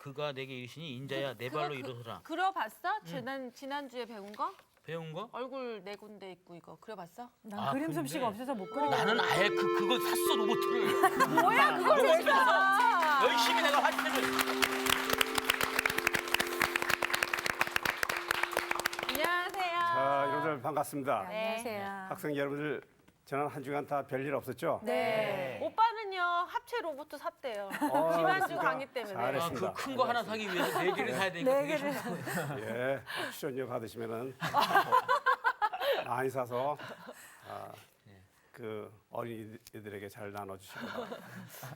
그가 내게 이르시니 인자야 내 발로 일어서라. 그려봤어? 지난주에 배운 거? 배운 거? 얼굴 네 군데 있고 이거 그려봤어? 난 그림 솜씨가 근데 없어서 못 그리겠어. 나는 아예 그걸 샀어 로봇을. 뭐야 그걸 왜 사? 열심히 내가 화질을. 안녕하세요. 자, 여러분들 반갑습니다. 안녕하세요. 학생 여러분들 지난 한 주간 다 별일 없었죠? 네. 오빠는요 합체 로봇 샀대요. 지난주 그렇습니까? 강의 때문에. 잘했습니다. 그 큰 거 하나 사기 위해서 4개를 사야 되니까 네 되게 개를. 힘들어요. 예, 출연료 받으시면은 많이 사서 그 어린이들에게 잘 나눠주시기 바랍니다.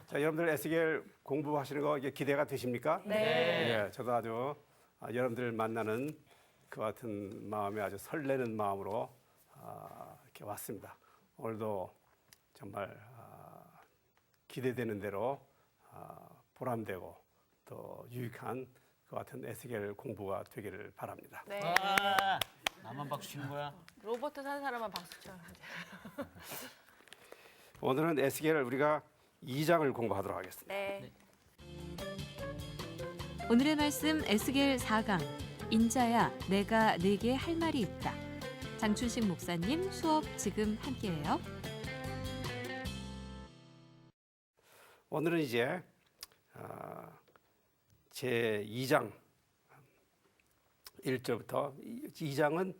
자, 여러분들 SQL 공부하시는 거 이게 기대가 되십니까? 네. 예, 저도 아주 여러분들 만나는 그 같은 마음에 아주 설레는 마음으로 이렇게 왔습니다. 오늘도 정말 기대되는 대로 보람되고 또 유익한 그 같은 SQL 공부가 되기를 바랍니다. 네. 아, 나만 박수 치는 거야? 로봇 산 사람만 박수 쳐. 오늘은 SQL 우리가 2장을 공부하도록 하겠습니다. 네. 오늘의 말씀 에스겔 4강 인자야 내가 네게 할 말이 있다. 장춘식 목사님 수업 지금 함께해요. 오늘은 이제 제 2장 1절부터 2장은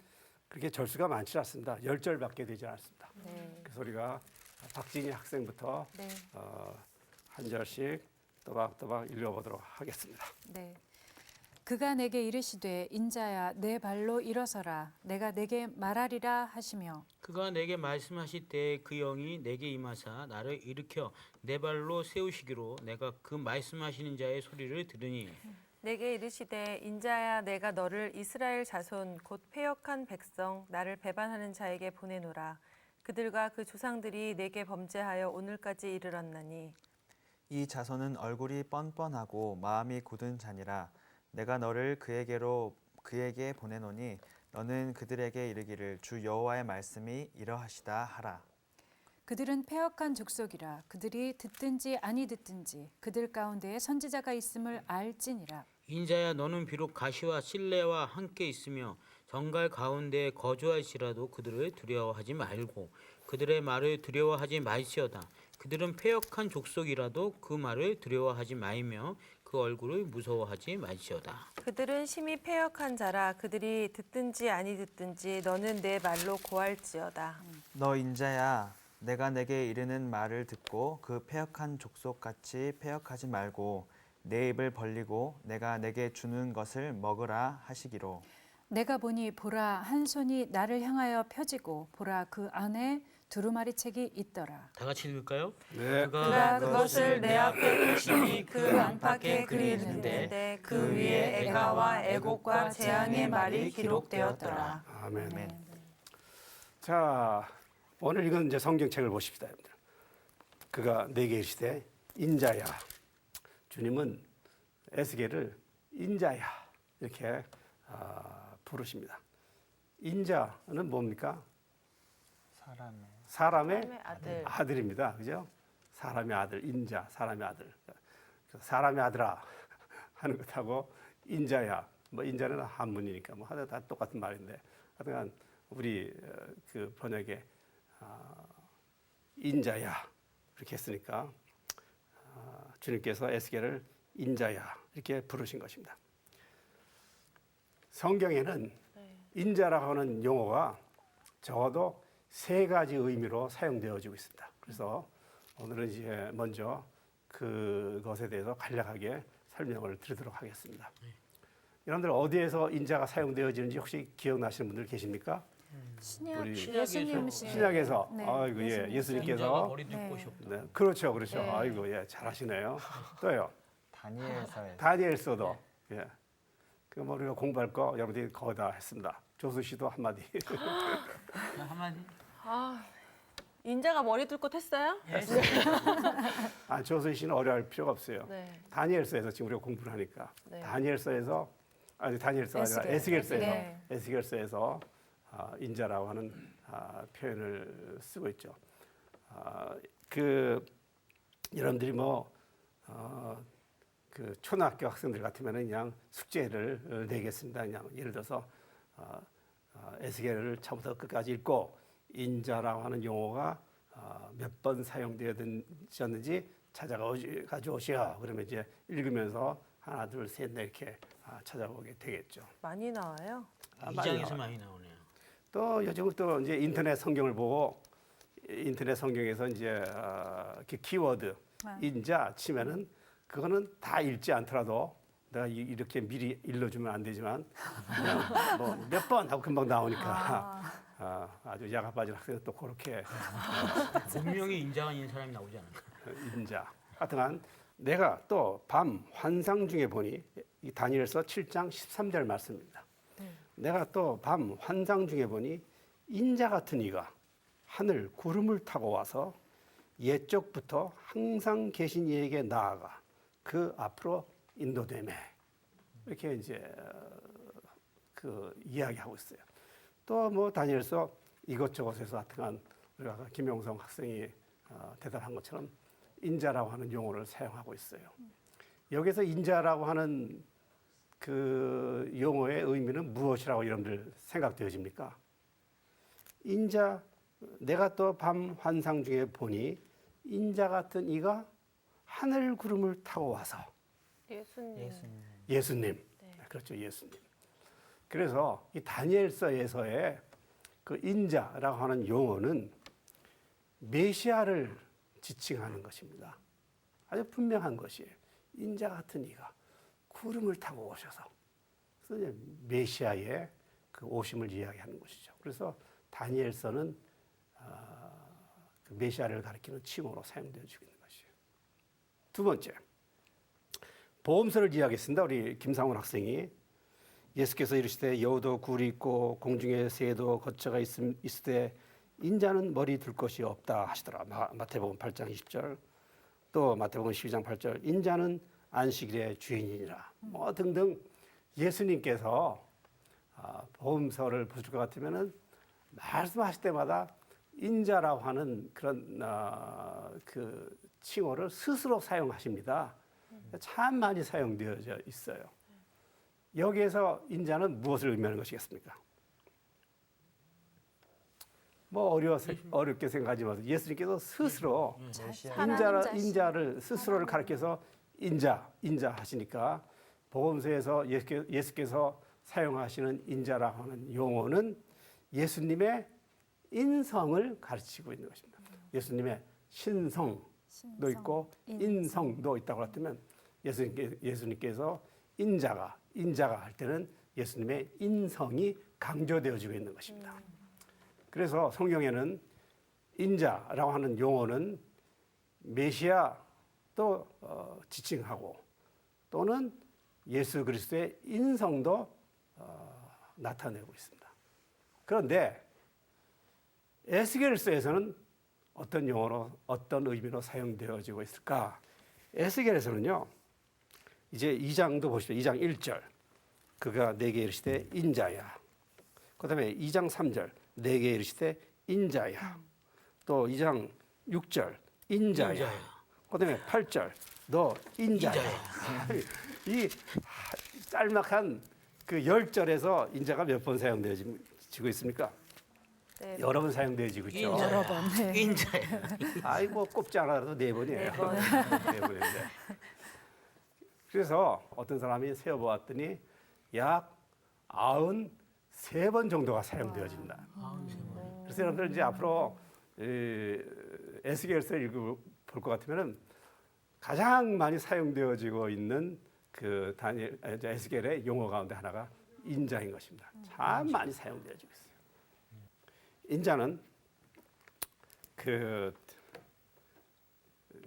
그렇게 절수가 많지 않습니다. 10절밖에 되지 않습니다. 네. 그래서 우리가 박진희 학생부터 네. 한 절씩 또박또박 읽어보도록 하겠습니다. 네. 그가 내게 이르시되 인자야 내 발로 일어서라 내가 내게 말하리라 하시며 그가 내게 말씀하실 때 그 영이 내게 임하사 나를 일으켜 내 발로 세우시기로 내가 그 말씀하시는 자의 소리를 들으니 내게 이르시되 인자야 내가 너를 이스라엘 자손 곧 패역한 백성 나를 배반하는 자에게 보내노라. 그들과 그 조상들이 내게 범죄하여 오늘까지 이르렀나니 이 자손은 얼굴이 뻔뻔하고 마음이 굳은 자니라. 내가 너를 그에게 보내노니 너는 그들에게 이르기를 주 여호와의 말씀이 이러하시다 하라. 그들은 패역한 족속이라 그들이 듣든지 아니 듣든지 그들 가운데에 선지자가 있음을 알지니라. 인자야 너는 비록 가시와 실레와 함께 있으며 정갈 가운데 거주할지라도 그들을 두려워하지 말고 그들의 말을 두려워하지 말지어다. 그들은 패역한 족속이라도 그 말을 두려워하지 말며 그 얼굴을 무서워하지 말지어다. 그들은 심히 패역한 자라 그들이 듣든지 아니 듣든지 너는 내 말로 고할지어다. 너 인자야 내가 내게 이르는 말을 듣고 그 패역한 족속같이 패역하지 말고 내 입을 벌리고 내가 내게 주는 것을 먹으라 하시기로. 내가 보니 보라 한 손이 나를 향하여 펴지고 보라 그 안에 두루마리 책이 있더라. 다 같이 읽을까요? 네. 그가 그것을 내 앞에 펼치니 그 안팎에 글이 있는데 그 위에 애가와 애곡과 재앙의 말이 기록되었더라. 아멘. 자, 오늘 이건 이제 성경책을 보십시다, 여러분들. 그가 내게 이르시되 인자야. 주님은 에스겔을 인자야 이렇게 부르십니다. 인자는 뭡니까? 사람의 아들입니다. 그죠? 사람의 아들, 인자, 사람의 아들. 사람의 아들아 하는 것하고 인자야. 뭐 인자는 한문이니까 뭐 하나 다 똑같은 말인데 하여간 우리 그 번역에 인자야 이렇게 했으니까 주님께서 에스겔을 인자야 이렇게 부르신 것입니다. 성경에는 인자라고 하는 용어가 적어도 3가지 의미로 사용되어지고 있습니다. 그래서 오늘은 이제 먼저 그것에 대해서 간략하게 설명을 드리도록 하겠습니다. 여러분들 어디에서 인자가 사용되어지는지 혹시 기억나시는 분들 계십니까? 신약 우리 예수님 신약에서 네, 아이고 예 인자가 예수님께서 머리 들 네. 곳이 없다. 네, 그렇죠 그렇죠 네. 아이고 예 잘하시네요. 또요 다니엘서에 다니엘서도 예. 그 뭐 우리가 공부할 거 여러분들이 거의 다 했습니다. 조수 씨도 한마디. 한마디. 인자가 머리 들 것 했어요? 아 조수 씨는 어려할 필요가 없어요. 네. 다니엘서에서 지금 우리가 공부를 하니까 네. 다니엘서에서 아니 다니엘서 아니라 에스겔서에서 네. 에스겔서에서 인자라고 하는 표현을 쓰고 있죠. 그 여러분들이 뭐 그 초등학교 학생들 같으면은 그냥 숙제를 내겠습니다. 그냥 예를 들어서 에스겔을 처음부터 끝까지 읽고 인자라고 하는 용어가 몇 번 사용되었는지 가져오시오. 그러면 이제 읽으면서 하나, 둘, 셋, 넷 이렇게 찾아보게 되겠죠. 많이 나와요. 많이 2장에서 나와요. 많이 나오네요. 또 요즘 또 이제 인터넷 성경을 보고 인터넷 성경에서 이제 이렇게 키워드 인자 치면은 그거는 다 읽지 않더라도 내가 이렇게 미리 일러주면 안 되지만 그냥 뭐 몇 번 하고 금방 나오니까 아주 야가 빠진 학생은 또 그렇게 분명히 인자가 있는 사람이 나오지 않을까. 인자. 하여튼간 내가 또 밤 환상 중에 보니 이 다니엘서 7장 13절 말씀입니다. 내가 또 밤 환상 중에 보니 인자 같은 이가 하늘 구름을 타고 와서 옛적부터 항상 계신 이에게 나아가 그 앞으로 인도되매 이렇게 이제 그 이야기하고 있어요. 또 뭐 다니엘서 이것저것에서 하여튼간 우리가 아까 김용성 학생이 대답한 것처럼 인자라고 하는 용어를 사용하고 있어요. 여기서 인자라고 하는 그 용어의 의미는 무엇이라고 여러분들 생각되어집니까? 인자, 내가 또 밤 환상 중에 보니 인자 같은 이가 하늘 구름을 타고 와서 예수님. 예수님. 그렇죠, 예수님. 그래서 이 다니엘서에서의 그 인자라고 하는 용어는 메시아를 지칭하는 것입니다. 아주 분명한 것이에요. 인자 같은 이가 구름을 타고 오셔서 그래서 이제 메시아의 그 오심을 이야기하는 것이죠. 그래서 다니엘서는 그 메시아를 가리키는 칭호로 사용되어지고 있는 것이에요. 두 번째, 보험서를 이야기했습니다. 우리 김상훈 학생이 예수께서 이르시되 여우도 굴이 있고 공중에 새도 거처가 있으되 인자는 머리 둘 것이 없다 하시더라. 마태복음 8장 20절, 또 마태복음 12장 8절, 인자는 안식일의 주인이니라. 뭐 등등 예수님께서 보험서를 보실 것 같으면은 말씀하실 때마다 인자라고 하는 그런 그 칭호를 스스로 사용하십니다. 참 많이 사용되어져 있어요. 여기에서 인자는 무엇을 의미하는 것이겠습니까? 뭐 어렵게 생각하지 마세요. 예수님께서 스스로 인자를 스스로를 가리켜서 인자 하시니까 복음서에서 예수께서 사용하시는 인자라고 하는 용어는 예수님의 인성을 가르치고 있는 것입니다. 예수님의 신성도 있고 인성도 있다고 했다면 예수님께서 인자가 할 때는 예수님의 인성이 강조되어지고 있는 것입니다. 그래서 성경에는 인자라고 하는 용어는 메시아도 지칭하고 또는 예수 그리스도의 인성도 나타내고 있습니다. 그런데 에스겔서에서는 어떤 용어로 어떤 의미로 사용되어지고 있을까? 에스겔에서는요. 이제 2장도 보십시오. 2장 1절. 그가 내게 이르시되 인자야. 그다음에 2장 3절. 내게 이르시되 인자야. 또 2장 6절. 인자야. 그다음에 8절. 너 인자야. 이 짤막한 그 10절에서 인자가 몇 번 사용되어지고 있습니까? 네. 여러 번 사용되어지고 있죠. 여러 번. 네. 인자야. 아이고 꼽지 않아도 4번이에요. 4번인데. 그래서 어떤 사람이 세어보았더니 약 93번 정도가 사용되어진다. 그래서 여러분들 이제 앞으로 에스겔서 읽어볼 것 같으면은 가장 많이 사용되어지고 있는 그 에스겔의 용어 가운데 하나가 인자인 것입니다. 참 많이 사용되어지고 있어요. 인자는 그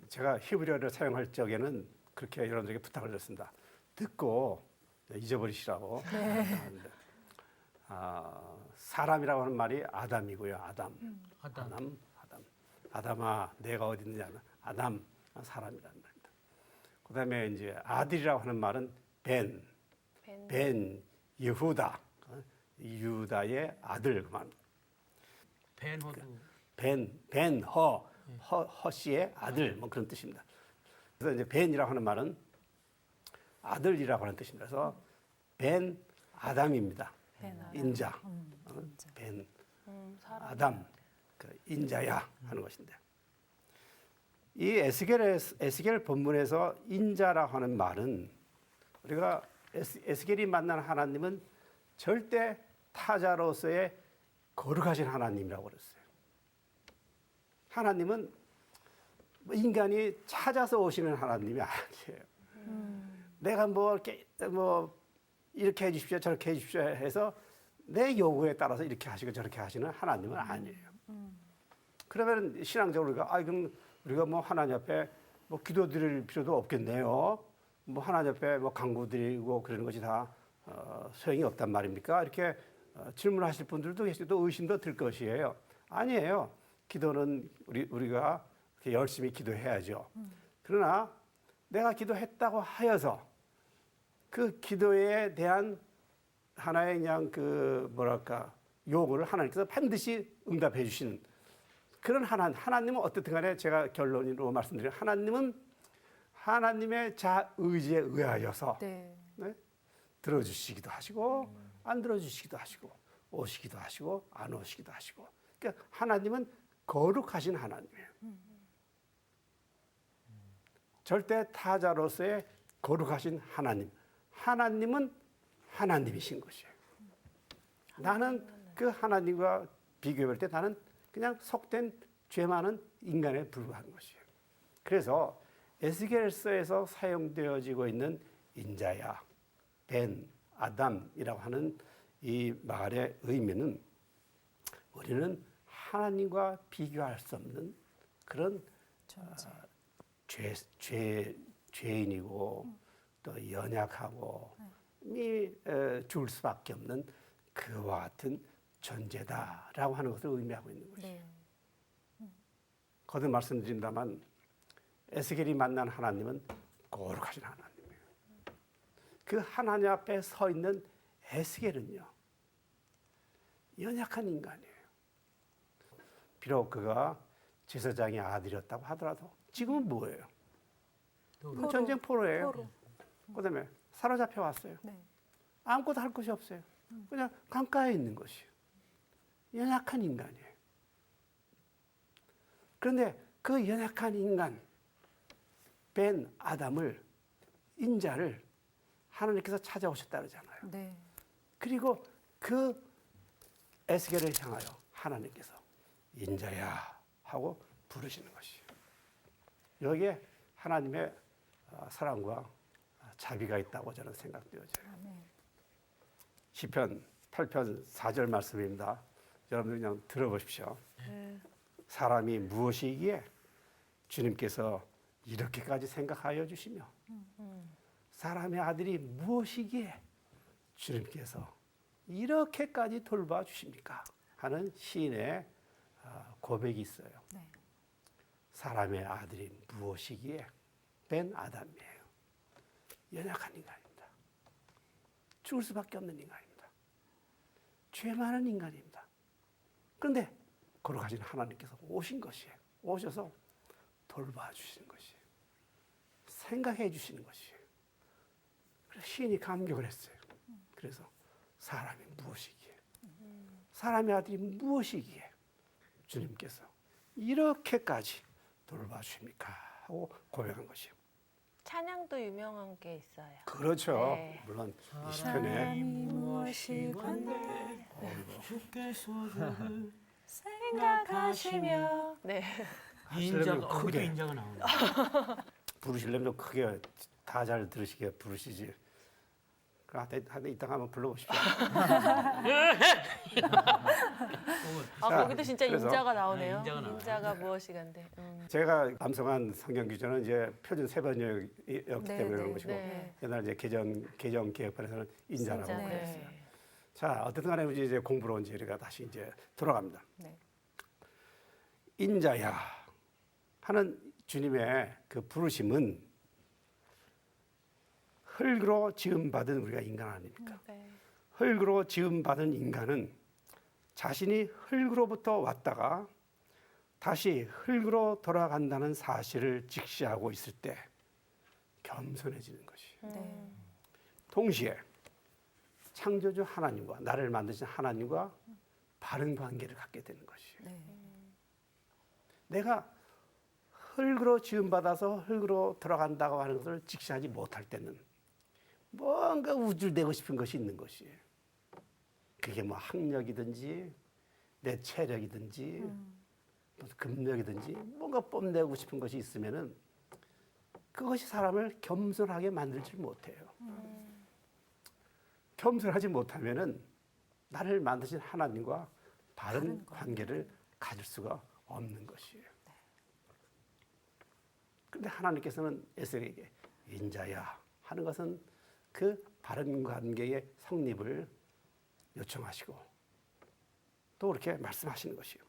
제가 히브리어를 사용할 적에는 그렇게 여러분들에게 부탁을 드렸습니다. 듣고 잊어버리시라고. 사람이라고 하는 말이 아담이고요. 아담아, 내가 어디 있느냐. 아담, 사람이라는 말입니다. 그다음에 이제 아들이라고 하는 말은 벤 예후다, 유다의 아들 그 말. 허씨의 아들 뭐 그런 뜻입니다. 그래서 이제 벤이라고 하는 말은 아들이라고 하는 뜻입니다. 그래서 벤 아담입니다. 인자, 벤 아담, 그 인자야 하는 것인데 이 에스겔 본문에서 인자라고 하는 말은 우리가 에스겔이 만난 하나님은 절대 타자로서의 거룩하신 하나님이라고 그랬어요. 하나님은 인간이 찾아서 오시는 하나님이 아니에요. 내가 이렇게 해주십시오, 저렇게 해주십시오 해서 내 요구에 따라서 이렇게 하시고 저렇게 하시는 하나님은 아니에요. 그러면 신앙적으로 그럼 우리가 뭐 하나님 앞에 뭐 기도드릴 필요도 없겠네요. 뭐 하나님 앞에 뭐 간구드리고 그러는 것이 다 소용이 없단 말입니까? 이렇게 질문하실 분들도 계시고 또 의심도 들 것이에요. 아니에요. 기도는 우리가 열심히 기도해야죠. 그러나 내가 기도했다고 하여서 그 기도에 대한 하나의 그냥 요구를 하나님께서 반드시 응답해 주시는 그런 하나님은 어떻든 간에 제가 결론으로 말씀드리면 하나님은 하나님의 자의지에 의하여서 네. 네? 들어주시기도 하시고 안 들어주시기도 하시고 오시기도 하시고 안 오시기도 하시고 그러니까 하나님은 거룩하신 하나님이에요. 절대 타자로서의 거룩하신 하나님. 하나님은 하나님이신 것이에요. 나는 그 하나님과 비교할 때 나는 그냥 속된 죄 많은 인간에 불과한 것이에요. 그래서 에스겔서에서 사용되어지고 있는 인자야, 벤, 아담이라고 하는 이 말의 의미는 우리는 하나님과 비교할 수 없는 그런 죄인이고 또 연약하고 죽을 수밖에 없는 그와 같은 존재다라고 하는 것을 의미하고 있는 것이에요. 네. 거듭 말씀드린다만 에스겔이 만난 하나님은 거룩하신 하나님이에요. 그 하나님 앞에 서 있는 에스겔은요. 연약한 인간이에요. 비록 그가 제사장의 아들이었다고 하더라도 지금은 뭐예요? 전쟁 포로예요. 그다음에 사로잡혀 왔어요. 네. 아무것도 할 것이 없어요. 그냥 강가에 있는 것이에요. 연약한 인간이에요. 그런데 그 연약한 인간, 벤 아담을, 인자를 하나님께서 찾아오셨다 그러잖아요. 네. 그리고 그 에스겔을 향하여 하나님께서 인자야 하고 부르시는 것이에요. 여기에 하나님의 사랑과 자비가 있다고 저는 생각되어져요. 시편 8편 4절 말씀입니다. 여러분들 그냥 들어보십시오. 사람이 무엇이기에 주님께서 이렇게까지 생각하여 주시며 사람의 아들이 무엇이기에 주님께서 이렇게까지 돌봐 주십니까? 하는 시인의 고백이 있어요. 네. 사람의 아들이 무엇이기에 벤 아담이에요. 연약한 인간입니다. 죽을 수밖에 없는 인간입니다. 죄 많은 인간입니다. 그런데 거룩하신 하나님께서 오신 것이에요. 오셔서 돌봐주시는 것이에요. 생각해 주시는 것이에요. 그래서 시인이 감격을 했어요. 그래서 사람이 무엇이기에 사람의 아들이 무엇이기에 주님께서 이렇게까지 돌봐주십니까? 하고 고백한 것이에요. 찬양도 유명한 게 있어요. 그렇죠. 네. 물론 이 시편에 무엇이건데 주께서 저를 생각하시며 네. 인자가 크게. 어디 인자가 나오네. 부르시려면 좀 크게 다 잘 들으시게 부르시지. 이따가 한번 불러보십시오. 거기도 진짜 그래서 인자가 나오네요. 인자가 나와요. 인자가 무엇이간데. 제가 암송한 성경 규정은 이제 표준 세번역이었기 네, 때문에 그런 네, 것이고 네. 옛날 이제 개정 개혁판에서는 인자라고 인자, 네. 그랬어요. 자 어쨌든 간에 이제 공부로 이제 우리가 다시 이제 돌아갑니다. 네. 인자야 하는 주님의 그 부르심은 흙으로 지음받은 우리가 인간 아닙니까? 네. 흙으로 지음받은 인간은 자신이 흙으로부터 왔다가 다시 흙으로 돌아간다는 사실을 직시하고 있을 때 겸손해지는 것이에요. 네. 동시에 창조주 하나님과 나를 만드신 하나님과 바른 관계를 갖게 되는 것이에요. 네. 내가 흙으로 지음받아서 흙으로 들어간다고 하는 것을 직시하지 못할 때는 뭔가 우쭐대고 싶은 것이 있는 것이에요. 그게 뭐 학력이든지 내 체력이든지 무슨 금력이든지 뭔가 뽐내고 싶은 것이 있으면은 그것이 사람을 겸손하게 만들지 못해요. 겸손하지 못하면은 나를 만드신 하나님과 바른 관계를 가질 수가 없는 것이에요. 그런데 하나님께서는 에스겔에게 인자야 하는 것은 그 바른 관계의 성립을 요청하시고 또 그렇게 말씀하시는 것이요.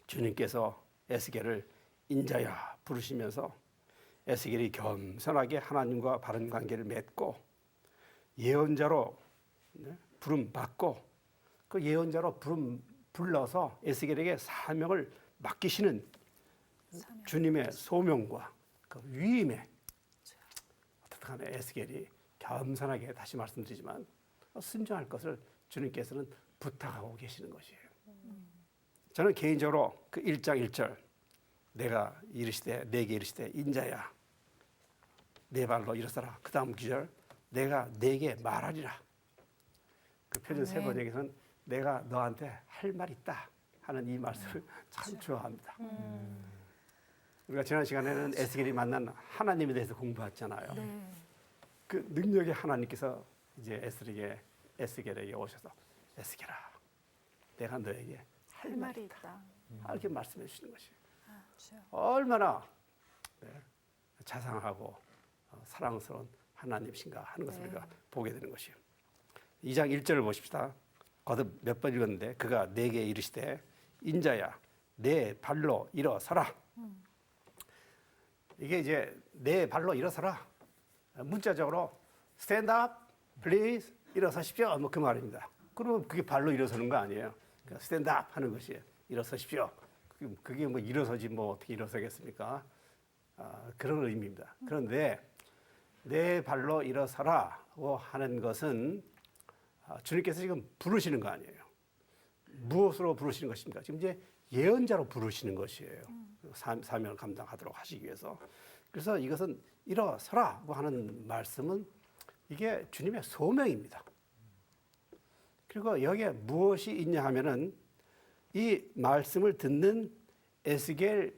주님께서 에스겔을 인자야 부르시면서 에스겔이 겸손하게 하나님과 바른 관계를 맺고 예언자로 부름 받고 그 예언자로 불러서 에스겔에게 사명을 맡기시는 주님의 소명과 그 위임에 어떻게 하면 에스겔이 겸손하게 다시 말씀드리지만 순종할 것을 주님께서는 부탁하고 계시는 것이에요. 저는 개인적으로 그 1장 1절 내가 이르시되 내게 이르시되 인자야 내 발로 일어서라. 그 다음 구절 내가 내게 말하리라. 그 표준 세 번역에서는 내가 너한테 할 말 있다 하는 이 말씀을 참 좋아합니다. 우리가 지난 시간에는 에스겔이 만난 하나님에 대해서 공부했잖아요. 네. 그 능력의 하나님께서 이제 에스겔에게 오셔서 에스겔아 내가 너에게 할 할 말이 말이 있다. 있다. 이렇게 말씀해 주시는 것이에요. 그렇죠. 얼마나 자상하고 사랑스러운 하나님이신가 하는 것을 우리가 보게 되는 것이에요. 2장 1절을 보십시다. 거듭 몇 번 읽었는데 그가 내게 이르시되 인자야 내 발로 일어서라. 이게 이제 내 발로 일어서라. 문자적으로 stand up, please 일어서십시오. 뭐 그 말입니다. 그러면 그게 발로 일어서는 거 아니에요. 그러니까 stand up 하는 것이에요. 일어서십시오. 그게 뭐 일어서지 뭐 어떻게 일어서겠습니까? 그런 의미입니다. 그런데 내 발로 일어서라고 하는 것은 주님께서 지금 부르시는 거 아니에요. 무엇으로 부르시는 것입니까? 지금 이제 예언자로 부르시는 것이에요. 사명을 감당하도록 하시기 위해서. 그래서 이것은 일어서라고 하는 말씀은 이게 주님의 소명입니다. 그리고 여기에 무엇이 있냐 하면은 이 말씀을 듣는 에스겔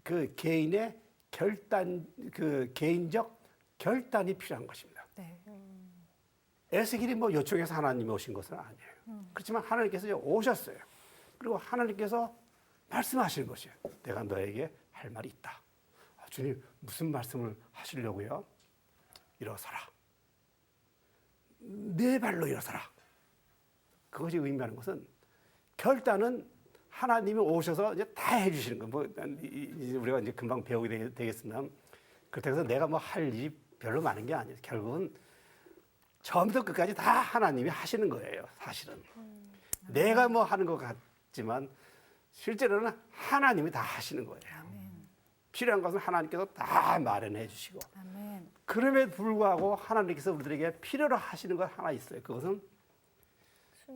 그 개인의 결단, 그 개인적 결단이 필요한 것입니다. 네. 에스겔이 뭐 요청해서 하나님이 오신 것은 아니에요. 그렇지만 하나님께서 오셨어요. 그리고 하나님께서 말씀하시는 것이에요. 내가 너에게 할 말이 있다. 주님 무슨 말씀을 하시려고요? 일어서라. 네 발로 일어서라. 그것이 의미하는 것은 결단은 하나님이 오셔서 이제 다 해주시는 거. 뭐 우리가 이제 금방 배우게 되겠습니다. 그렇다고 해서 내가 뭐 할 일이 별로 많은 게 아니에요. 결국은 처음부터 끝까지 다 하나님이 하시는 거예요. 사실은 내가 뭐 하는 것 같지만 실제로는 하나님이 다 하시는 거예요. 필요한 것은 하나님께서 다 마련해 주시고. 아멘. 그럼에도 불구하고 하나님께서 우리들에게 필요로 하시는 것 하나 있어요. 그것은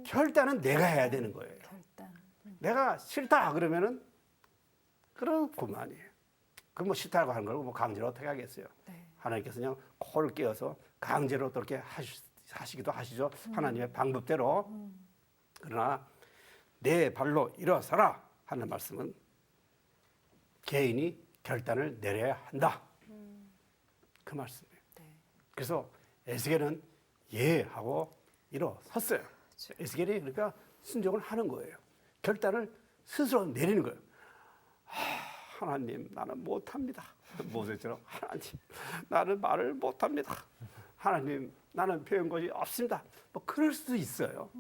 결단은 내가 해야 되는 거예요. 결단. 내가 싫다 그러면은 그럼 그만이에요. 그럼 뭐 싫다고 하는 걸 뭐 강제로 어떻게 하겠어요? 네. 하나님께서 그냥 코를 깨어서 강제로 또 이렇게 하시기도 하시죠. 하나님의 방법대로. 그러나 내 발로 일어서라 하는 말씀은 개인이 결단을 내려야 한다. 그 말씀이에요. 네. 그래서 에스겔은 예 하고 일어섰어요. 에스겔이 그러니까 순종을 하는 거예요. 결단을 스스로 내리는 거예요. 하나님 나는 못합니다. 모세처럼 하나님 나는 말을 못합니다. 하나님 나는 배운 것이 없습니다. 뭐 그럴 수도 있어요.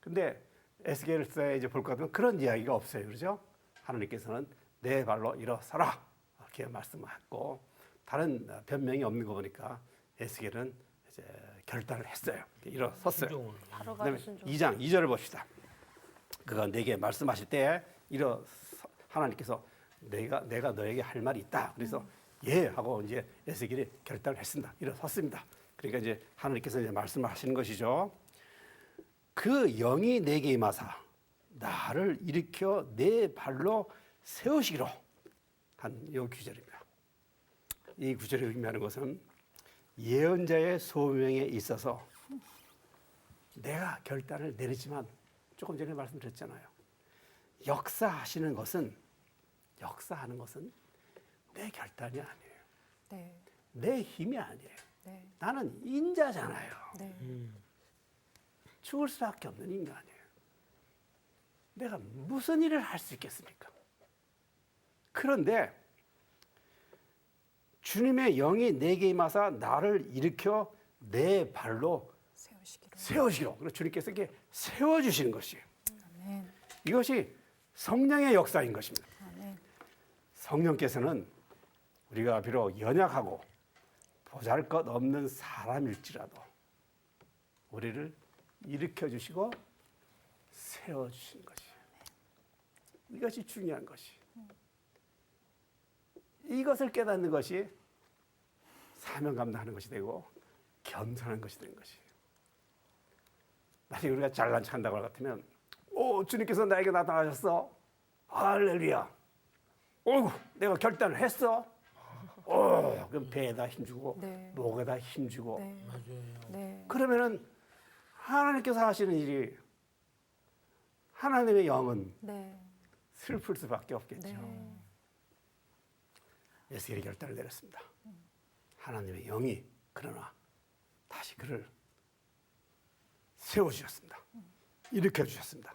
근데 에스겔서에 이제 볼 것 같으면 그런 이야기가 없어요. 그렇죠? 하나님께서는 내 발로 일어서라 이렇게 말씀하고 다른 변명이 없는 거 보니까 에스겔은 이제 결단을 했어요. 일어섰어요. 바로 그다음에 가서 순종. 2장 2절을 봅시다. 그가 내게 말씀하실 때 하나님께서 내가 너에게 할 말이 있다. 그래서 예 하고 이제 에스겔이 결단을 했습니다. 일어섰습니다. 그러니까 이제 하나님께서 이제 말씀을 하시는 것이죠. 그 영이 내게 임하사 나를 일으켜 내 발로 세우시기로 한 이 구절입니다. 이 구절이 의미하는 것은 예언자의 소명에 있어서 내가 결단을 내리지만 조금 전에 말씀드렸잖아요. 역사하는 것은 내 결단이 아니에요. 네. 내 힘이 아니에요. 네. 나는 인자잖아요. 네. 죽을 수밖에 없는 인간이에요. 내가 무슨 일을 할 수 있겠습니까? 그런데 주님의 영이 내게 임하사 나를 일으켜 내 발로 세우시기로. 세우시기로. 그래서 주님께서 이렇게 세워주시는 것이에요. 아멘. 이것이 성령의 역사인 것입니다. 아멘. 성령께서는 우리가 비록 연약하고 보잘것없는 사람일지라도 우리를 일으켜 주시고 세워 주시는 것이에요. 이것이 중요한 것이. 이것을 깨닫는 것이 사명 감당하는 것이 되고 겸손한 것이 되는 것이에요. 나중에 우리가 잘난 척한다고 할 것 같으면 오 주님께서 나에게 나타나셨어. 할렐루야. 어이구 내가 결단을 했어. 그럼 배에다 힘주고 네. 목에다 힘주고 네. 네. 그러면은 하나님께서 하시는 일이 하나님의 영은 네. 슬플 수밖에 없겠죠. 네. 에스겔이 결단을 내렸습니다. 하나님의 영이 그러나 다시 그를 세워주셨습니다. 일으켜 주셨습니다.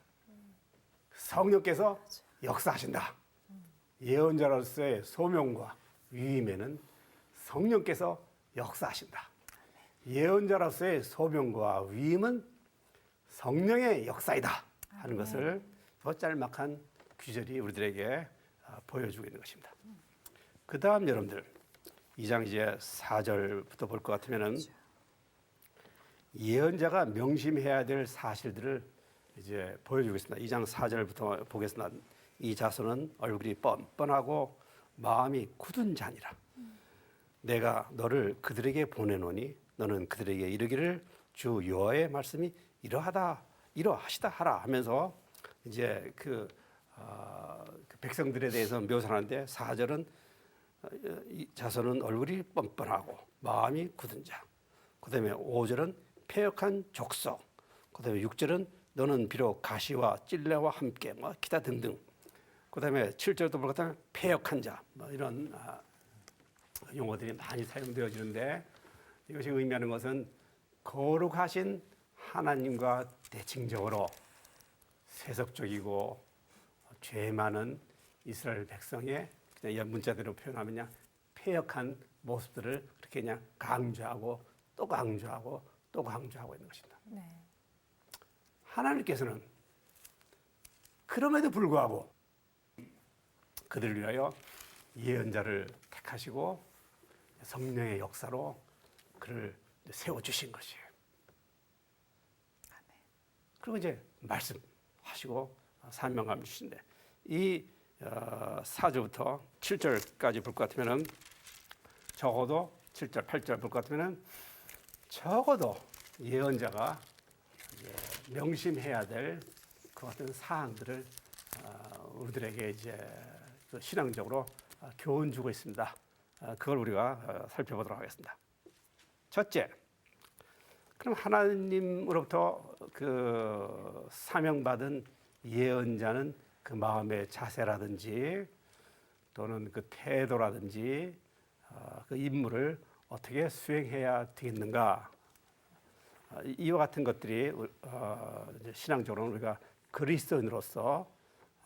성령께서 역사하신다. 예언자로서의 소명과 위임에는 성령께서 역사하신다. 예언자로서의 소명과 위임은 성령의 역사이다 하는 것을 그 짤막한 구절이 우리들에게 보여주고 있는 것입니다. 그 다음 여러분들 2장 이제 4절부터 볼 것 같으면은 예언자가 명심해야 될 사실들을 이제 보여주고 있습니다. 2장 4절부터 보겠습니다. 이 자손은 얼굴이 뻔뻔하고 마음이 굳은 자니라. 내가 너를 그들에게 보내노니 너는 그들에게 이르기를 주 여호와의 말씀이 이러하시다 하라 하면서 이제 그 백성들에 대해서 묘사하는데 4절은 이 자손은 얼굴이 뻔뻔하고 마음이 굳은 자. 그다음에 5절은 패역한 족속. 그다음에 6절은 너는 비록 가시와 찔레와 함께 뭐 기타 등등. 그다음에 7절도 볼 것 같으면 패역한 자. 뭐 이런 용어들이 많이 사용되어지는데 이것이 의미하는 것은 거룩하신 하나님과 대칭적으로 세속적이고 죄 많은 이스라엘 백성의 그냥 문자대로 표현하면 그냥 패역한 모습들을 그렇게 그냥 강조하고 또 강조하고 또 강조하고 있는 것입니다. 네. 하나님께서는 그럼에도 불구하고 그들을 위하여 예언자를 택하시고 성령의 역사로 그를 세워주신 것이에요. 그리고 이제 말씀하시고 사명감 주신데 이 4절부터 7절까지 볼 것 같으면은 적어도 7절, 8절 볼 것 같으면은 적어도 예언자가 명심해야 될 그 같은 사항들을 우리들에게 이제 그 신앙적으로 교훈 주고 있습니다. 그걸 우리가 살펴보도록 하겠습니다. 첫째, 그럼 하나님으로부터 그 사명받은 예언자는 그 마음의 자세라든지 또는 그 태도라든지 그 임무를 어떻게 수행해야 되겠는가? 이와 같은 것들이 신앙적으로 우리가 그리스도인으로서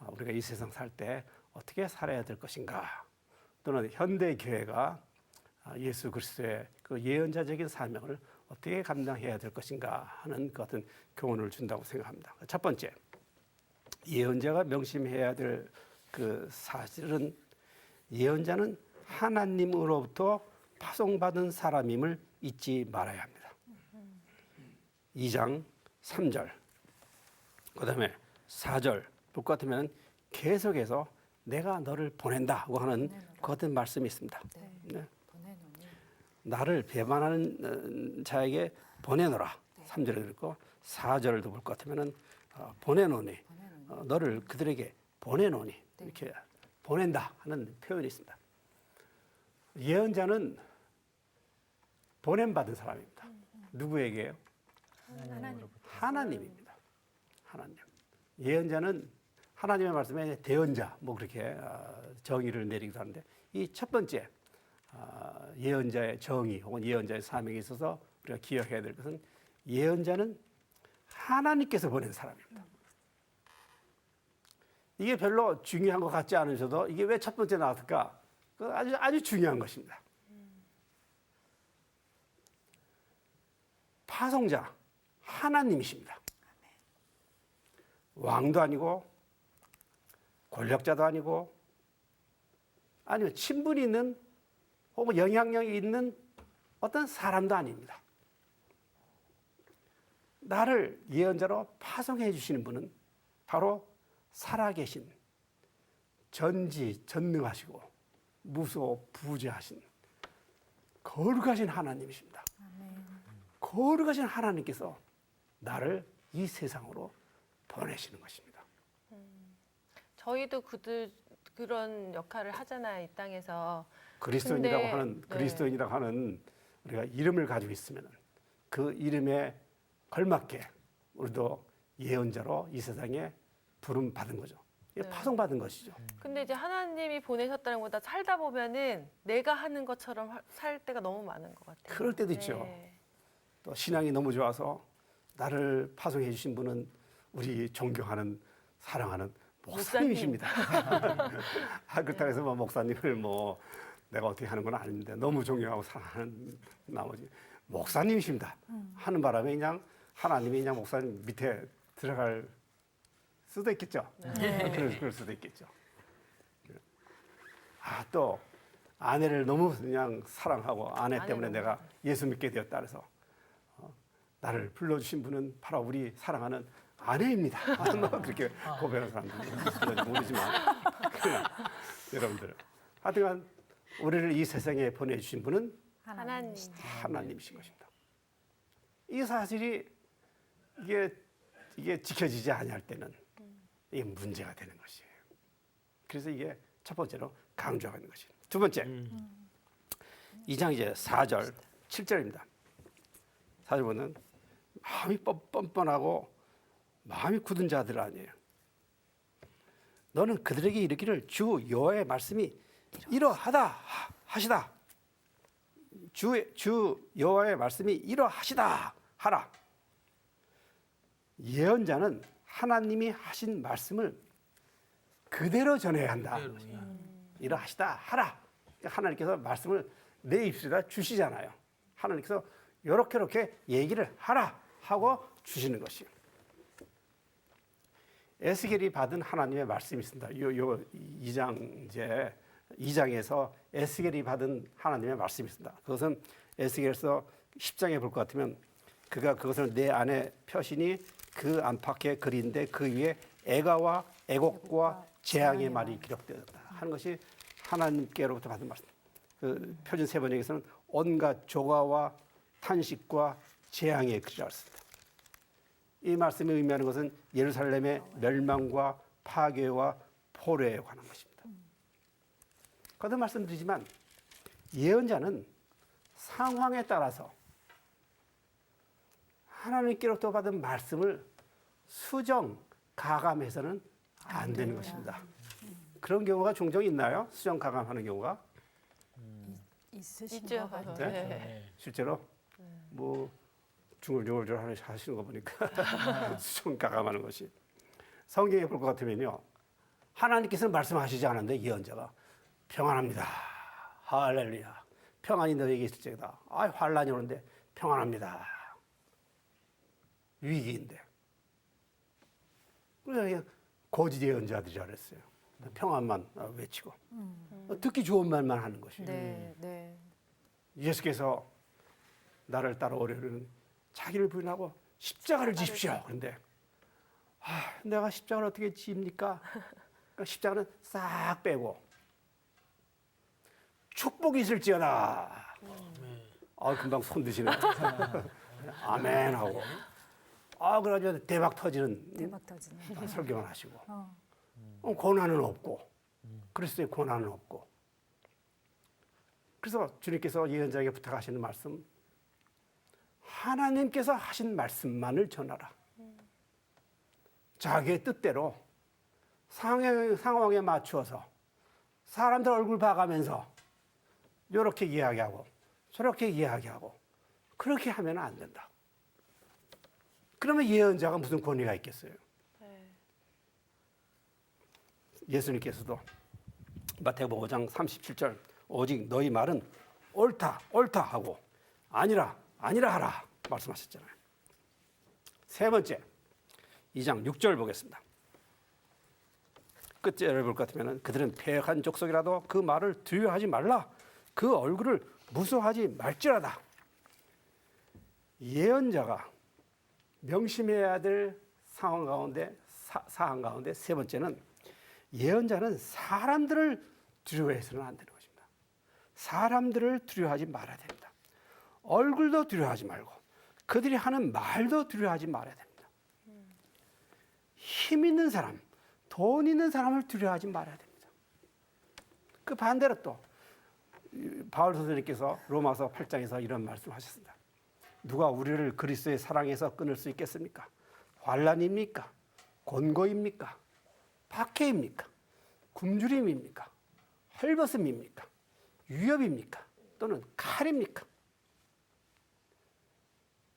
우리가 이 세상 살 때 어떻게 살아야 될 것인가? 또는 현대 교회가 예수 그리스도의 그 예언자적인 사명을 어떻게 감당해야 될 것인가 하는 그 같은 교훈을 준다고 생각합니다. 첫 번째, 예언자가 명심해야 될 그 사실은 예언자는 하나님으로부터 파송받은 사람임을 잊지 말아야 합니다. 2장 3절, 그 다음에 4절 볼 것 같으면 계속해서 내가 너를 보낸다고 하는 그 같은 말씀이 있습니다. 네. 보내노니. 나를 배반하는 자에게 보내노라. 3절에 그랬고 4절도 볼 것 같으면은 보내노니 너를 그들에게 보내노니 이렇게 보낸다 하는 표현이 있습니다. 예언자는 보냄받은 사람입니다. 누구에게요? 하나님입니다. 하나님. 예언자는 하나님의 말씀에 대언자 뭐 그렇게 정의를 내리기도 하는데 이 첫 번째 예언자의 정의 혹은 예언자의 사명에 있어서 우리가 기억해야 될 것은 예언자는 하나님께서 보낸 사람입니다. 이게 별로 중요한 것 같지 않으셔도 이게 왜 첫 번째 나왔을까? 그 아주 중요한 것입니다. 파송자 하나님이십니다. 왕도 아니고 권력자도 아니고 아니면 친분이 있는 혹은 영향력이 있는 어떤 사람도 아닙니다. 나를 예언자로 파송해 주시는 분은 바로 살아계신 전지전능하시고 무소부재하신 거룩하신 하나님이십니다. 거룩하신 하나님께서 나를 이 세상으로 보내시는 것입니다. 저희도 그런 역할을 하잖아요. 이 땅에서. 그리스도인이라고 근데, 하는 네. 그리스도인이라고 하는 우리가 이름을 가지고 있으면 그 이름에 걸맞게 우리도 예언자로 이 세상에 부름 받은 거죠. 이게 네. 파송받은 것이죠. 근데 이제 하나님이 보내셨다는 것보다 살다 보면은 내가 하는 것처럼 살 때가 너무 많은 것 같아요. 그럴 때도 있죠. 또 신앙이 너무 좋아서 나를 파송해 주신 분은 우리 존경하는 사랑하는 목사님이십니다. 그렇다고 해서 뭐 목사님을 뭐 내가 어떻게 하는 건 아닌데 너무 존경하고 사랑하는 나머지 목사님이십니다. 하는 바람에 그냥 하나님이 그냥 목사님 밑에 들어갈 수도 있겠죠. 그럴 수도 있겠죠. 또 아내를 너무 그냥 사랑하고 아내 때문에 내가 예수 믿게 되었다 그래서 나를 불러주신 분은 바로 우리 사랑하는 아내입니다. 그렇게 고백하는 사람들이 있을지 모르지만 여러분들 하여튼간 우리를 이 세상에 보내주신 분은 하나님. 하나님이신 것입니다. 이 사실이 이게 지켜지지 아니할 때는 이게 문제가 되는 것이에요. 그래서 이게 첫 번째로 강조하고 있는 것이에요. 두 번째, 2장 이제 4절, 7절입니다. 4절 보면 마음이 뻔뻔하고 마음이 굳은 자들 아니에요. 너는 그들에게 이르기를 주 여호와의 말씀이 이러하다 하시다. 주 여호와의 말씀이 이러하시다 하라. 예언자는 하나님이 하신 말씀을 그대로 전해야 한다. 이러하시다 하라. 그러니까 하나님께서 말씀을 내 입술에다 주시잖아요. 하나님께서 이렇게 얘기를 하라 하고 주시는 것이에요. 에스겔이 받은 하나님의 말씀이 있습니다. 요 2장에서 에스겔이 받은 하나님의 말씀이 있습니다. 그것은 에스겔서 10장에 볼 것 같으면 그가 그것을 내 안에 펴시니 그 안팎에 글인데 그 위에 애가와 애곡과 재앙의 말이 기록되었다 하는 것이 하나님께로부터 받은 말씀. 그 표준 세번역에서는 온갖 조가와 탄식과 재앙의 글이라고 했습니다. 이 말씀이 의미하는 것은 예루살렘의 멸망과 파괴와 포로에 관한 것입니다. 거듭 말씀드리지만 예언자는 상황에 따라서 하나님께로부터 받은 말씀을 수정, 가감해서는 안 되는 것입니다. 그런 경우가 종종 있나요? 수정, 가감하는 경우가? 있으신 있죠. 것 같아요. 네. 실제로 뭐 중얼중얼 하시는 거 보니까 수정, 가감하는 것이 성경에 볼 것 같으면요. 하나님께서는 말씀하시지 않았는데 예언자가 평안합니다. 할렐루야. 평안이 너에게 있을지어다. 환란이 오는데 평안합니다. 위기인데. 그냥 거짓 예언자들이라 그랬어요. 평안만 외치고 듣기 좋은 말만 하는 것이에요. 네, 네. 예수께서 나를 따라오려는 자기를 부인하고 십자가를 지십시오. 그런데 내가 십자가를 어떻게 집니까? 십자가는 싹 빼고 축복이 있을지어다. 금방 손 드시네. 아멘 하고. 그러죠. 대박 터지는 대박 터지네. 설교만 하시고. 고난은 없고. 그리스도의 고난은 없고. 그래서 주님께서 예언자에게 부탁하시는 말씀, 하나님께서 하신 말씀만을 전하라. 자기의 뜻대로 상황에 맞추어서 사람들 얼굴 봐가면서 이렇게 이야기하고 저렇게 이야기하고 그렇게 하면 안 된다. 그러면 예언자가 무슨 권위가 있겠어요? 예수님께서도 마태복음 5장 37절 오직 너희 말은 옳다 옳다 하고 아니라 아니라 하라 말씀하셨잖아요. 세 번째 2장 6절 보겠습니다. 끝절을 볼 것 같으면 그들은 패역한 족속이라도 그 말을 두려워하지 말라. 그 얼굴을 무서워하지 말지라다. 예언자가 명심해야 될 상황 가운데 사항 가운데 세 번째는 예언자는 사람들을 두려워해서는 안 되는 것입니다. 사람들을 두려워하지 말아야 됩니다. 얼굴도 두려워하지 말고 그들이 하는 말도 두려워하지 말아야 됩니다. 힘 있는 사람, 돈 있는 사람을 두려워하지 말아야 됩니다. 그 반대로 또 바울 선생님께서 로마서 8장에서 이런 말씀하셨습니다. 누가 우리를 그리스도의 사랑에서 끊을 수 있겠습니까? 환난입니까? 곤고입니까? 박해입니까? 굶주림입니까? 헐벗음입니까? 위협입니까? 또는 칼입니까?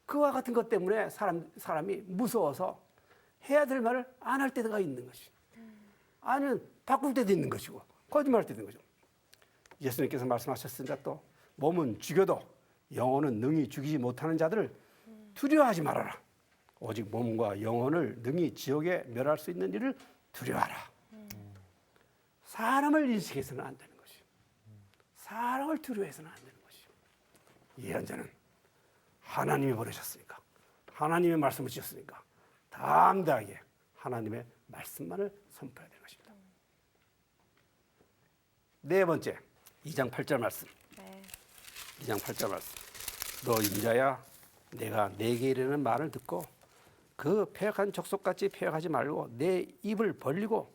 그와 같은 것 때문에 사람이 무서워서 해야 될 말을 안 할 때가 있는 것이. 아니면 바꿀 때도 있는 것이고 거짓말할 때도 있는 거죠. 예수님께서 말씀하셨으니까 또 몸은 죽여도 영혼은 능히 죽이지 못하는 자들을 두려워하지 말아라. 오직 몸과 영혼을 능히 지옥에 멸할 수 있는 일을 두려워하라. 사람을 인식해서는 안 되는 것이요. 사람을 두려워해서는 안 되는 것이요. 예언자는 하나님이 보내셨으니까 하나님의 말씀을 주셨으니까 담대하게 하나님의 말씀만을 선포해야 되는 것입니다. 네 번째 2장 8절 말씀. 2장 8절 말씀. 너 인자야 내가 내게 이르는 말을 듣고 그 패역한 족속같이 패역하지 말고 내 입을 벌리고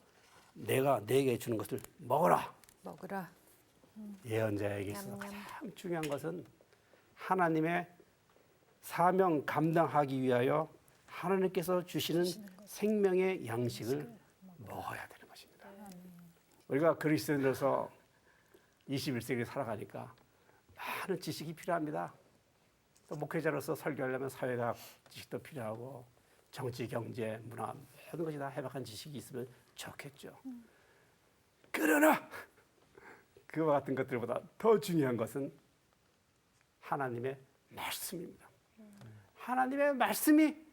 내가 내게 주는 것을 먹어라. 먹으라. 예언자에게 있어서 가장 중요한 것은 하나님의 사명 감당하기 위하여 하나님께서 주시는 생명의 양식을 먹어야 되는 것입니다. 우리가 그리스도인으로서 21세기를 살아가니까 많은 지식이 필요합니다. 또 목회자로서 설교하려면 사회학 지식도 필요하고 정치, 경제, 문화 모든 것이 다 해박한 지식이 있으면 좋겠죠. 그러나 그와 같은 것들보다 더 중요한 것은 하나님의 말씀입니다. 하나님의 말씀이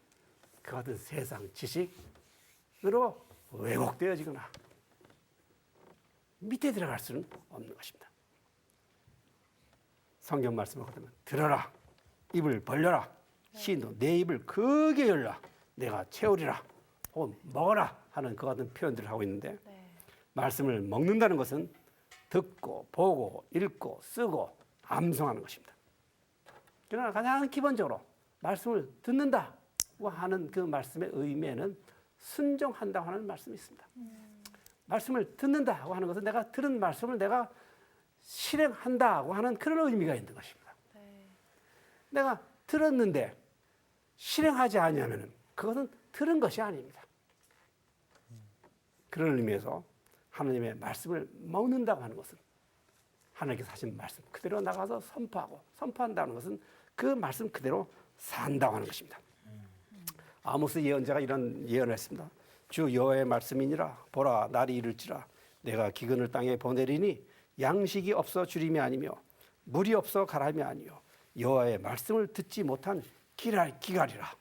그 같은 세상 지식으로 왜곡되어지거나 밑에 들어갈 수는 없는 것입니다. 성경 말씀을 보면 들어라, 입을 벌려라, 시인도 내 입을 크게 열라, 내가 채우리라, 혹은 먹어라 하는 그 같은 표현들을 하고 있는데 말씀을 먹는다는 것은 듣고 보고 읽고 쓰고 암송하는 것입니다. 그러나 가장 기본적으로 말씀을 듣는다고 하는 그 말씀의 의미에는 순종한다고 하는 말씀이 있습니다. 말씀을 듣는다고 하는 것은 내가 들은 말씀을 내가 실행한다고 하는 그런 의미가 있는 것입니다. 내가 들었는데 실행하지 않으면 그것은 들은 것이 아닙니다. 그런 의미에서 하나님의 말씀을 먹는다고 하는 것은 하나님께서 하신 말씀 그대로 나가서 선포한다는 것은 그 말씀 그대로 산다고 하는 것입니다. 아모스 예언자가 이런 예언을 했습니다. 주 여호와의 말씀이니라 보라 날이 이를지라 내가 기근을 땅에 보내리니 양식이 없어 주림이 아니며 물이 없어 가람이 아니요 여호와의 말씀을 듣지 못한 기갈이라.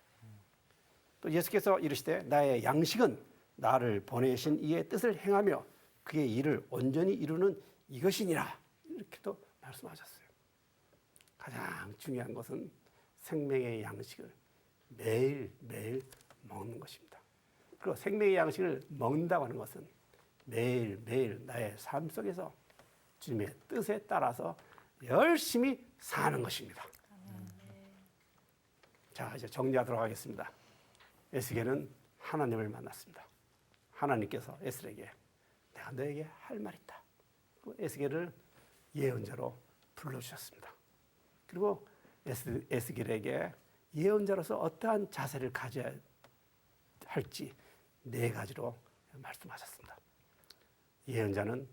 또 예수께서 이르시되 나의 양식은 나를 보내신 이의 뜻을 행하며 그의 일을 온전히 이루는 이것이니라. 이렇게도 말씀하셨어요. 가장 중요한 것은 생명의 양식을 매일매일 먹는 것입니다. 그리고 생명의 양식을 먹는다고 하는 것은 매일매일 나의 삶 속에서 주님의 뜻에 따라서 열심히 사는 것입니다. 자, 이제 정리하도록 하겠습니다. 에스겔은 하나님을 만났습니다. 하나님께서 에스겔에게 내가 너에게 할 말이 있다. 에스겔을 예언자로 불러주셨습니다. 그리고 에스겔에게 예언자로서 어떠한 자세를 가져야 할지 4가지로 말씀하셨습니다. 예언자는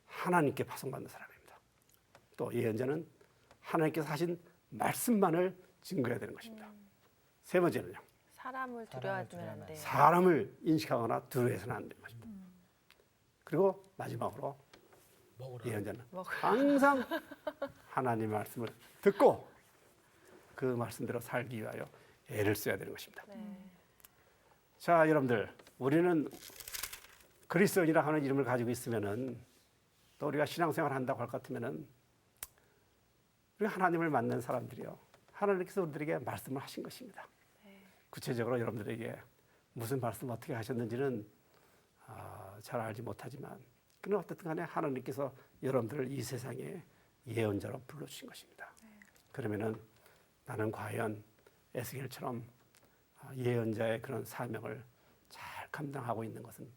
하나님께 파송받는 사람입니다. 또 예언자는 하나님께서 하신 말씀만을 증거해야 되는 것입니다. 3번째는요. 사람을 두려워하면 안 돼요. 사람을 인식하거나 두려워해서는 안 되는 것입니다. 그리고 마지막으로 예언자는 항상 하나님의 말씀을 듣고 그 말씀대로 살기 위하여 애를 써야 되는 것입니다. 자, 여러분들, 우리는 그리스도인이라 하는 이름을 가지고 있으면은 또 우리가 신앙생활을 한다고 할 것 같으면은 우리가 하나님을 만난 사람들이요, 하나님께서 우리들에게 말씀을 하신 것입니다. 구체적으로 여러분들에게 무슨 말씀 어떻게 하셨는지는 잘 알지 못하지만, 그러나 어쨌든 간에 하나님께서 여러분들을 이 세상에 예언자로 불러주신 것입니다. 그러면은 나는 과연 에스겔처럼 예언자의 그런 사명을 잘 감당하고 있는 것은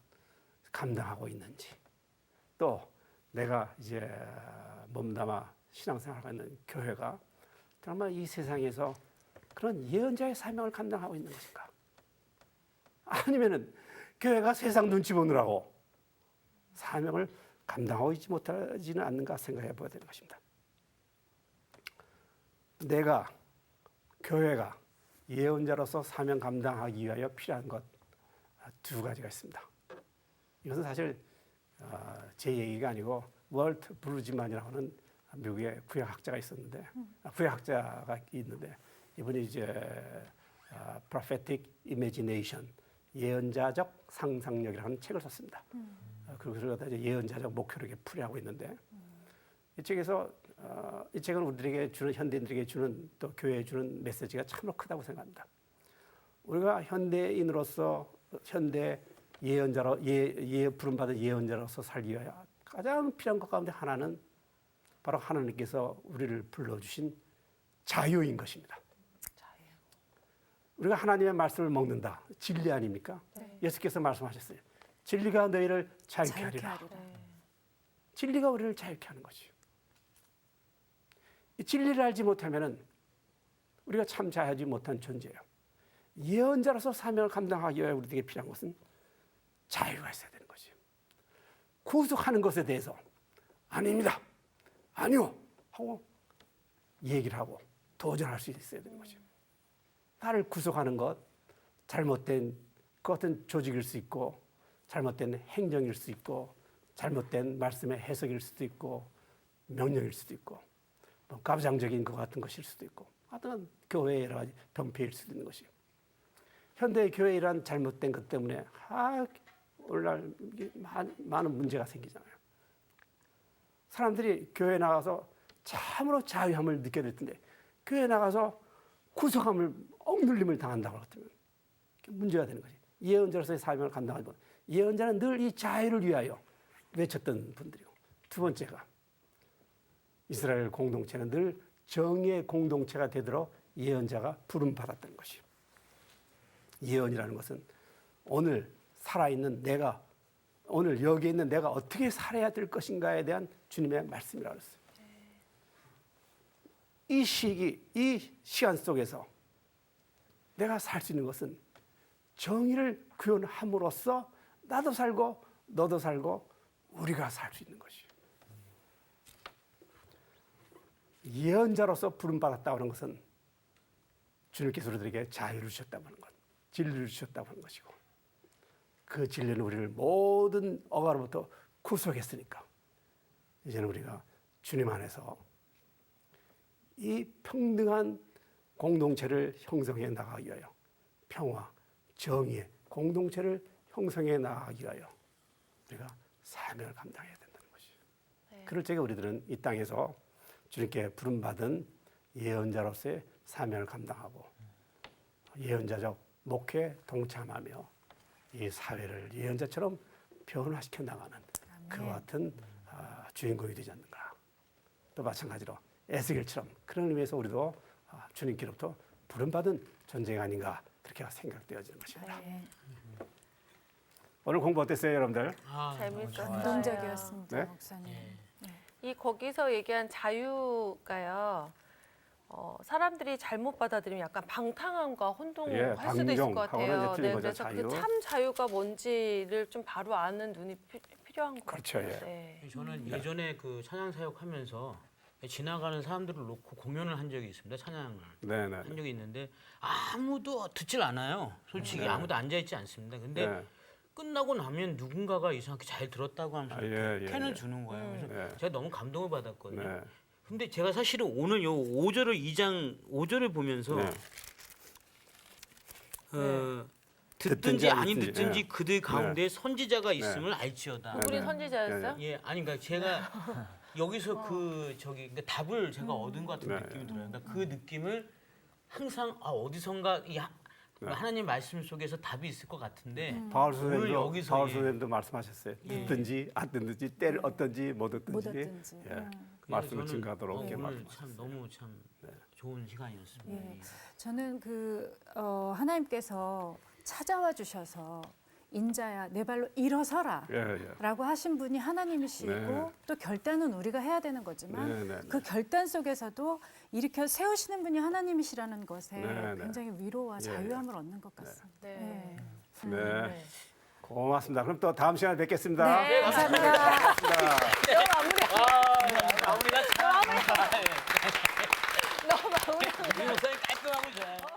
감당하고 있는지, 또 내가 이제 몸담아 신앙생활하고 있는 교회가 정말 이 세상에서 그런 예언자의 사명을 감당하고 있는 것인가? 아니면은 교회가 세상 눈치 보느라고 사명을 감당하고 있지 못하지는 않는가 생각해 봐야 되는 것입니다. 내가, 교회가 예언자로서 사명 감당하기 위하여 필요한 것 2가지가 있습니다. 이것은 사실 제 얘기가 아니고 월트 브루지만이라고 하는 미국의 구약학자가 있었는데, 구약학자가 있는데, 이분이 이제 prophetic imagination, 예언자적 상상력이라는 책을 썼습니다. 그리고 이제 예언자적 목표를 이렇게 풀이하고 있는데, 이 책에서 이 책은 우리들에게 주는, 현대인들에게 주는, 또 교회에 주는 메시지가 참으로 크다고 생각합니다. 우리가 현대인으로서 현대 예언자로 부름받은 예언자로서 살기 위하여 가장 필요한 것 가운데 하나는 바로 하나님께서 우리를 불러주신 자유인 것입니다. 우리가 하나님의 말씀을 먹는다. 진리 아닙니까? 네. 예수께서 말씀하셨어요. 진리가 너희를 자유케 하리라. 진리가 우리를 자유케 하는 거죠. 이 진리를 알지 못하면은 우리가 참 자유하지 못한 존재예요. 예언자로서 사명을 감당하기 위해 우리에게 필요한 것은 자유가 있어야 되는 거죠. 구속하는 것에 대해서 아닙니다, 아니요 하고 얘기를 하고 도전할 수 있어야 되는 거죠. 나를 구속하는 것, 잘못된 그 어떤 조직일 수 있고, 잘못된 행정일 수 있고, 잘못된 말씀의 해석일 수도 있고, 명령일 수도 있고, 뭐 가부장적인 것 같은 것일 수도 있고, 하여튼 교회의 여러 가지 병폐일 수도 있는 것이에요. 현대 교회란 잘못된 것 때문에 오늘날 많은 문제가 생기잖아요. 사람들이 교회 나가서 참으로 자유함을 느껴야 될 텐데, 교회 나가서 구속함을, 억눌림을 당한다고 하면 문제가 되는 거지. 예언자로서의 사명을 감당하지 못. 예언자는 늘 이 자유를 위하여 외쳤던 분들이고, 2번째가 이스라엘 공동체는 늘 정의의 공동체가 되도록 예언자가 부름받았던 것이요. 예언이라는 것은 오늘 살아있는 내가, 오늘 여기에 있는 내가 어떻게 살아야 될 것인가에 대한 주님의 말씀이라고 했어요. 이 시기, 이 시간 속에서 내가 살 수 있는 것은 정의를 구현함으로써 나도 살고 너도 살고 우리가 살 수 있는 것이에요. 예언자로서 부름받았다고 하는 것은 주님께서 우리들에게 자유를 주셨다고 하는 것, 진리를 주셨다고 하는 것이고, 그 진리는 우리를 모든 억압으로부터 구속했으니까 이제는 우리가 주님 안에서 이 평등한 공동체를 형성해 나가기 위하여, 평화, 정의의 공동체를 형성해 나가기 위하여 우리가 사명을 감당해야 된다는 것이죠. 네. 그럴 적에 우리들은 이 땅에서 주님께 부름받은 예언자로서의 사명을 감당하고 예언자적 목회에 동참하며 이 사회를 예언자처럼 변화시켜 나가는 그와 같은 주인공이 되지 않는가. 또 마찬가지로 에스겔처럼 그런 의미에서 우리도 주님께로부터 부름받은 존재가 아닌가 그렇게 생각되어지는 것입니다. 네. 오늘 공부 어땠어요, 여러분들? 재밌었어요. 감동적이었습니다, 네? 목사님. 이 거기서 얘기한 자유가요. 사람들이 잘못 받아들이면 약간 방탕함과 혼동할 수도 있을 것 방종하고는 같아요. 이제 틀린 거죠, 그래서 자유. 그 참 자유가 뭔지를 좀 바로 아는 눈이 필요한 것 그렇죠, 같아요. 예. 네. 저는 예전에 그 찬양 사역하면서 지나가는 사람들을 놓고 공연을 한 적이 있습니다. 찬양을 네네. 한 적이 있는데 아무도 듣질 않아요. 솔직히 네. 아무도 앉아 있지 않습니다. 근데 네. 끝나고 나면 누군가가 이상하게 잘 들었다고 하면서 예, 캔을 예. 주는 거예요. 그래서 네. 제가 너무 감동을 받았거든요. 네. 근데 제가 사실은 오늘 요 5절을 2장 5절을 보면서 네. 듣든지 아니 듣든지, 듣든지 예. 그들 가운데 선지자가 있음을 알지어다. 우리 네. 선지자였어요? 예, 아니 그러니까 제가 여기서 그 저기 그러니까 답을 제가 얻은 것 같은 네. 느낌이 들어요. 그러니까 그 느낌을 항상 어디선가 하나님 말씀 속에서 답이 있을 것 같은데 바울 오늘 선생님도 여기서 바울 예. 선생님도 말씀하셨어요. 예. 듣든지 안 듣든지 때를 얻든지 못 얻든지, 못 얻든지. 예. 그래서 말씀을 저는 증가하도록 이렇게 오늘 말씀하셨어요. 참 너무 참 좋은 시간이었습니다. 예. 저는 하나님께서 찾아와 주셔서 인자야 내 발로 일어서라 예, 예. 라고 하신 분이 하나님이시고 네. 또 결단은 우리가 해야 되는 거지만 네, 네, 네. 그 결단 속에서도 일으켜 세우시는 분이 하나님이시라는 것에 네, 네. 굉장히 위로와 예, 자유함을 얻는 것 같습니다. 네. 네. 네. 고맙습니다. 그럼 또 다음 시간에 뵙겠습니다. 네, 감사합니다. 마무리가 참 너무 마무리. 이 목사님 깔끔하고 좋아요.